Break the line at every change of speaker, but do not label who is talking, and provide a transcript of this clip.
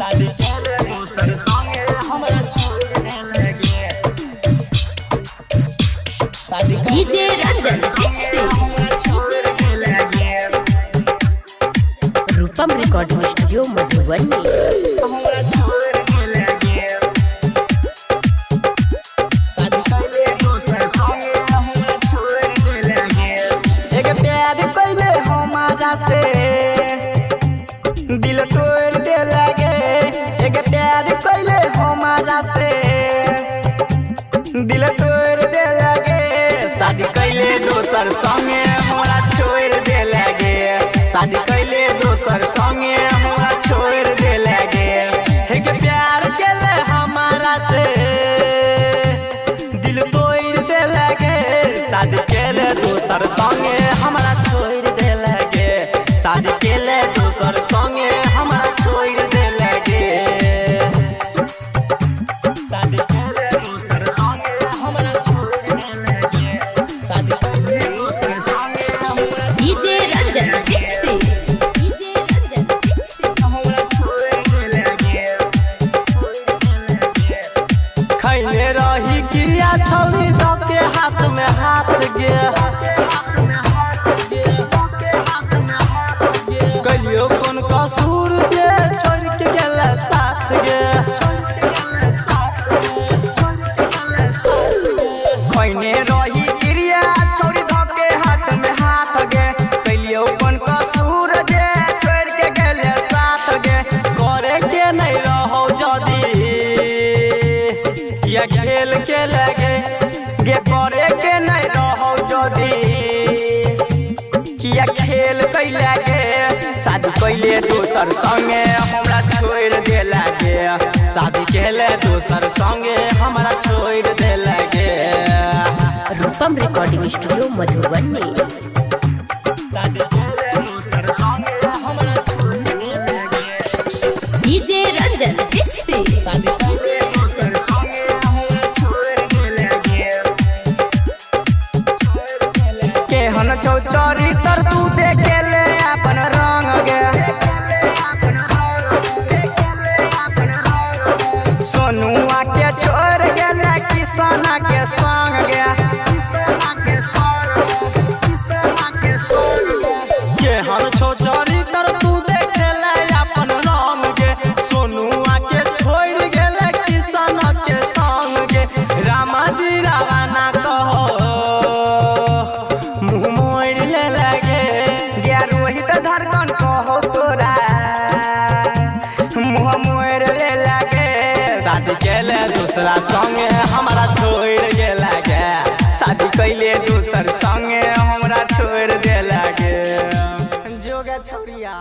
शादी करे दूसर संगे हमरा छोड़ दे लगे। शादी
डीजे रंजन
हमरा छोड़ दे लगे।
रूपम रिकॉर्डिंग स्टूडियो मधुबनी।
हमरा छोड़ दे लगे। शादी करे दूसर संगे हमरा छोड़ दे लगे। एक प्यार कइले हमारा से दिल तोड़ दे लगे। एक प्यार कइले हमारा से दिल तोड़ दे लगे। शादी कइले दोसर संगे हमरा छोड़ दे लगे। शादी कइले दोसर संगे हमरा छोड़ दे लगे। एक प्यार केले हमारा से दिल तोड़ दे लगे। शादी केले दोसर संगे हमरा छोड़ दे लगे। शादी केले दोसर संगे हमरा छोड़ दे लगे। शादी केले दोसर संगे हमरा छोड़ दे लगे। शादी केले दोसर संगे हमरा
डीजे रंजन
हमरा छोड़ दे लगे। खैले रही क्रिया छौरी के हाथ में हाथ गे। कलियो कोन कसूर जे छोड़ के गेले साथ गे। खैने रही क्रिया छौरी के हाथ में हाथ गे। कलियो कोन कसूर जे छोड़ के गेले साथ गे। करे के नहीं रहो जदी किया खेल के लगे गे। करे के नहीं रहो जदी किया खेल कैला गे। शादी कैले दोसर संगे हमरा छोड़ दे लगे। शादी केले दोसर संगे हमरा छोड़ दे लगे।
रूपम रिकॉर्डिंग स्टूडियो मधुबनी।
शादी केले दोसर संगे हमरा छोड़ दे लगे।
डीजे रंजन
शादी कैले दोसर संगे हमरा छोड़ दे लगे। केहन छौ चरित्र तू देखेले अपन रंग गे। सोनुआ के छोड़ गेले किसना के संग गे। केहन छौ चरित्र तू देखेले अपन रंग गे। सोनुआ के छोड़ गेले किसना के संग गे। रामाजी रावणा कहो मुँह मोड़ ले लगे। गे रोहित दharkan कहो तोरा मुँह मोड़ ले लगे। शादी केले दूसरा संगे हमरा छोड़ दे लगे। शादी कैले दूसर संगे हमरा छोड़ दे लगे। जोगा छोड़िया।